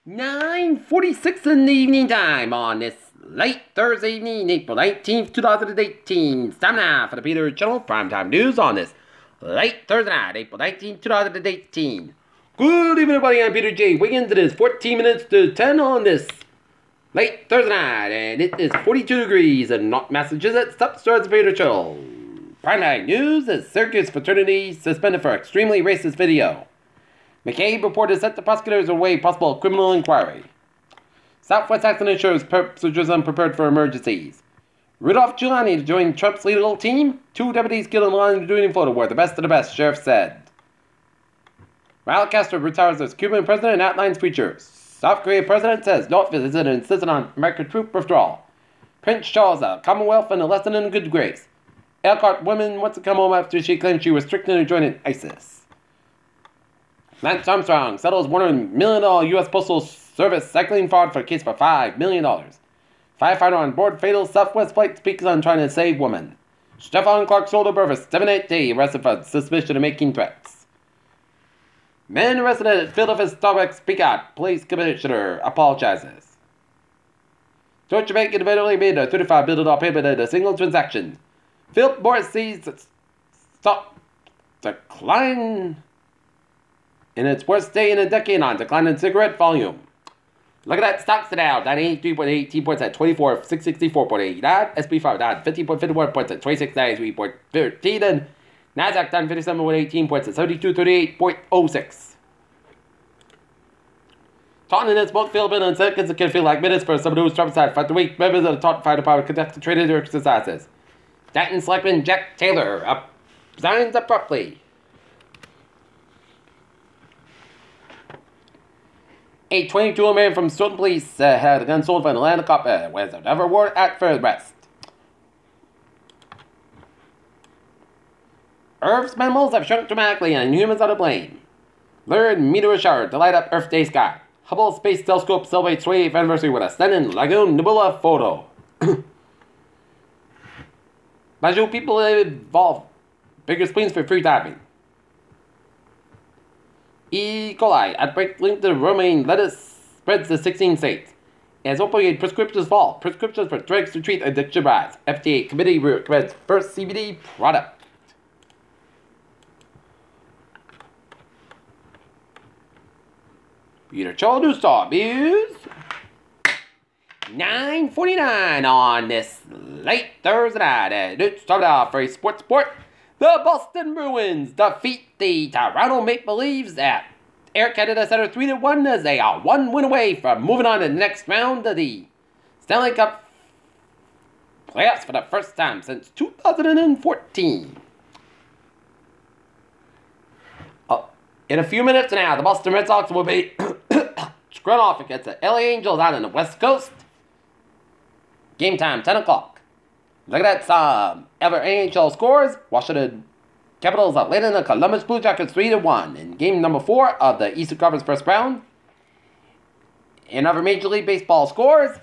9:46 in the evening time on this late Thursday evening, April 19th, 2018. It's time now for the Peter Channel Primetime News on this late Thursday night, April 19th, 2018. Good evening, everybody. I'm Peter J. Wiggins. It is 14 minutes to 10 on this late Thursday night, and it is 42 degrees in North Massachusetts. Top starts the Peter Channel. Primetime News is Syracuse fraternity suspended for extremely racist video. McCabe reported sent the prosecutors away possible criminal inquiry. Southwest accident ensures passengers unprepared for emergencies. Rudolph Giuliani to join Trump's legal team. 2 deputies killed in line doing photo were the best of the best, sheriff said. Raul Castro retires as Cuban president and outlines features. South Korea president says North visits and insisted on American troop withdrawal. Prince Charles, a Commonwealth and a lesson in good grace. Elkhart woman wants to come home after she claimed she was tricked into joining ISIS. Lance Armstrong settles $100 million U.S. Postal Service cycling fraud for case for $5 million. Firefighter on board fatal Southwest flight speaks on trying to save woman. Stefan Clark Soderbergh for 7-8 day arrested for suspicion of making threats. Man arrested at Philadelphia Starbucks speakout. Police commissioner apologizes. Deutsche Bank individually made a $35 billion payment in a single transaction. Philip Morris sees stock decline in its worst day in a decade on decline in cigarette volume. Look at that, stocks down 93.18 points at 24,664.89. SP5 down 15.51 points at 2693.13, and Nasdaq down 57.18 points at 7238.06. Taunton in its book, Philippine and seconds, it can feel like minutes for someone who's Trump's side. For the week, members of the Taunton Fire Department conducted traded exercises. Danton selectman Jack Taylor resigns abruptly. A 22-year-old man from Stoughton Police had a gun sold for an Atlanta cop with a never warrant out for arrest. Earth's mammals have shrunk dramatically and humans are to blame. Lurid meteor shower to light up Earth Day sky. Hubble Space Telescope celebrates 28th anniversary with a stunning Lagoon Nebula photo. Bajou people evolve bigger spleens for free diving. E. coli outbreak linked to romaine lettuce spreads to 16 states. As opioid prescriptions fall, prescriptions for drugs to treat addiction rise. FDA committee recommends first CBD product. Peter Chol News Star News. 9:49 on this late Thursday night. And it started off for a sports report. The Boston Bruins defeat the Toronto Maple Leafs at Air Canada Center 3-1 as they are 1 win away from moving on to the next round of the Stanley Cup playoffs for the first time since 2014. In a few minutes now, the Boston Red Sox will be screwing off against the LA Angels out on the West Coast. Game time, 10 o'clock. Look at that, ever NHL scores. Washington Capitals are leading the Columbus Blue Jackets 3-1 in game number 4 of the Eastern Conference first round. In other Major League Baseball scores,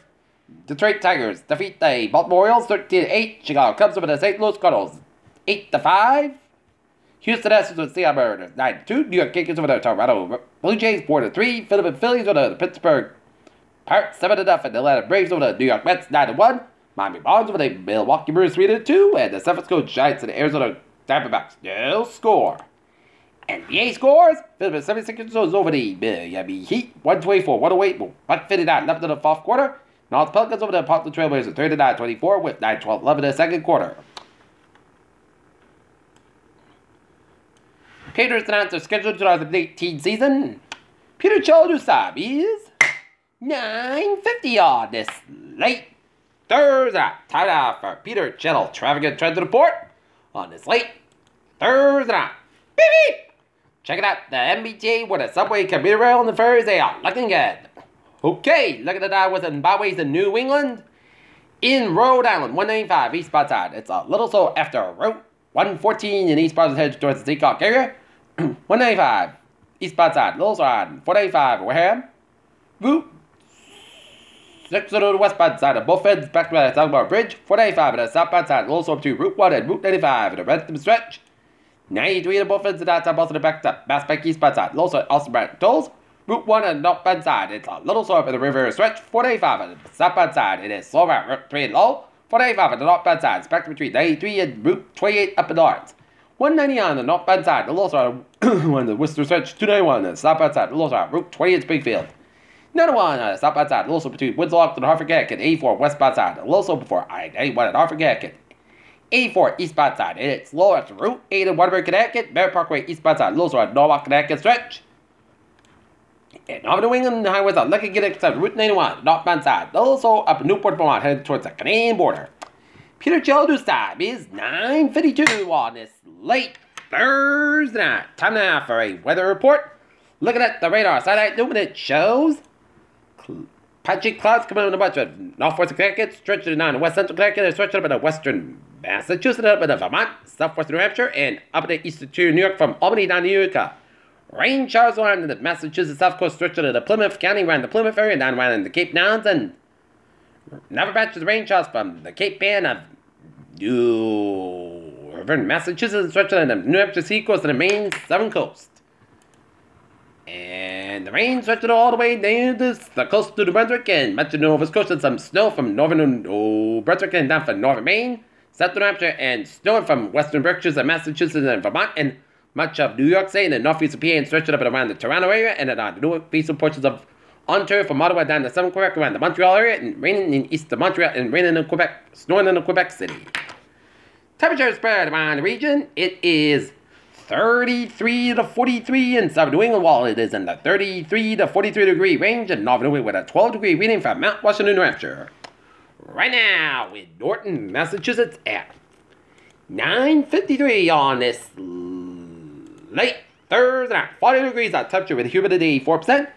Detroit Tigers defeat the Baltimore Orioles 13-8. Chicago Cubs over the St. Louis Cardinals 8-5. Houston Astros with Seattle Mariners 9-2. New York Yankees over the Toronto Blue Jays 4-3. Philadelphia Phillies over the Pittsburgh Pirates 7-0. And the Atlanta Braves over the New York Mets 9-1. Miami Marlins over the Milwaukee Brewers 3-2, and the San Francisco Giants and the Arizona Diamondbacks no score. NBA scores: Philadelphia 76ers over the Miami Heat 124-108, 159 left in the fourth quarter. North Pelicans over the Portland Trailblazers 39-24 with 9-12 left in the second quarter. Patriots announced their scheduled 2018 season. Peter Childress time is 9:50 on this late Thursday. Time out for Peter Channel Traffic and Trends Report on this late Thursday night. Beep beep! Check it out, the MBTA with the subway, commuter rail, and the ferries, they are looking good. Okay, look at the dial within byways in New England. In Rhode Island, 195 eastbound side. It's a little slow after Route 114 in eastbound head towards the Seacock area. 195 eastbound side, little side, 495 Wareham. Route 6 to the westbound side of both ends, back to the Southbound Bridge, 495 at the southbound side, also up to Route 1 and Route 95 at the Rentham stretch. 93 to both ends of that side, also the back to Mass Bank eastbound side, also at Austin Brand Tolls, Route 1 on the northbound side. It's a little slow up at the river stretch. 485 on the southbound side. It is slow at Route 3 and low. 485 on the northbound side. Spectrum between 93 and Route 28 up and north. 190 on the northbound side. The low side on the Worcester stretch. 291 on the southbound side. The low side Route 28 Springfield. 91 on the southbound side. The low slope between Winslow and Hartford, Connecticut. 84 westbound side. The low slope before I-91 at Hartford, Connecticut. 84 eastbound side. It's low at Route 8 in Waterbury, Connecticut. Merritt Parkway eastbound side. Low slope at Norwalk, Connecticut stretch. And over the New England highways on Lucky Get except Route 91, northbound side. Also up in Newport, Vermont, headed towards the Canadian border. Peter Childers' time is 9:52 on this late Thursday night. Time now for a weather report. Looking at the radar satellite loop, it shows patchy clouds coming in a bunch of northwestern Connecticut, stretching down to west central Connecticut, and stretching up into western Massachusetts, up into Vermont, southwestern New Hampshire, and up into eastern New York from Albany down to Utica. Rain showers around the Massachusetts south coast, stretching into Plymouth County, around the Plymouth area, and down around the Cape Downs, and never patches rain showers from the Cape Band of Massachusetts, stretching into New Hampshire seacoast and the Maine southern coast. And the rain stretching all the way down the coast to New Brunswick and much of Nova Scotia, and some snow from northern New Brunswick and down from northern Maine, southern New Hampshire, and snow from western Berkshires and Massachusetts and Vermont, and much of New York State and the northeastern PA, and stretching up and around the Toronto area, and the northeastern portions of Ontario from Ottawa down to southern Quebec, around the Montreal area, and raining in east of Montreal, and raining in Quebec, snowing in Quebec City. Temperature spread around the region. It is 33 to 43 in southern New England, while it is in the 33 to 43 degree range in northern New England with a 12 degree reading from Mount Washington, New Hampshire. Right now, in Norton, Massachusetts at 9:53 on this late Thursday night. 40 degrees at temperature with humidity 4%.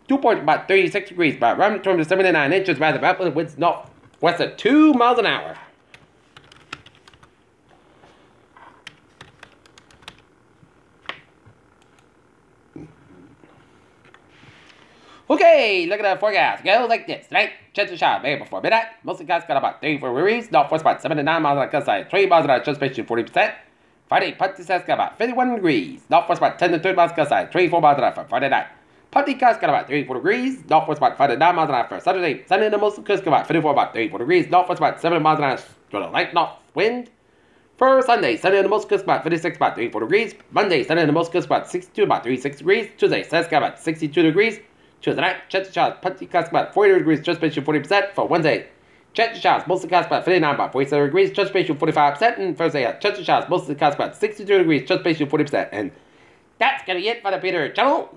Dew point about 36 degrees, but around to 79 inches, rather rapid winds northwest at 2 miles an hour. Okay, look at the forecast. It goes like this. Tonight, chance of shower maybe before midnight. Mostly guys got about 34 degrees. Northwest about 79 miles an hour, side 20 miles an hour, transpiration 40%. Friday, Putty got about 51 degrees. Northwest about 10 to 30 miles an hour, side 24 miles an hour for Friday night. Putty got about 34 degrees. Northwest about 5 to 9 miles an hour for Saturday. Sunday, the most coast got about 54, about 34 degrees. Northwest about 7 miles an hour, with a light north wind. For Sunday, Sunday on the most coast about 56, about 34 degrees. Monday, Sunday on the most coast about 62, about 36 degrees. Tuesday, Saturday about 62 degrees. Tuesday night, chance of showers, Putty got about 40 degrees, transpiration 40%. For Wednesday, chance of showers, mostly cast about 59, about 47 degrees, transpiration 45%. And Thursday, chance of showers, mostly cast about 62 degrees, transpiration 40%. And that's going to be it for the Peter Channel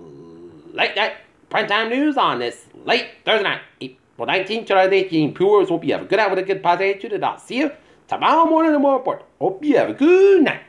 Late Night Primetime News on this late Thursday night, April 19th, 2018. Viewers, hope you have a good night with a good positive attitude, and I'll see you tomorrow morning in more report. Hope you have a good night.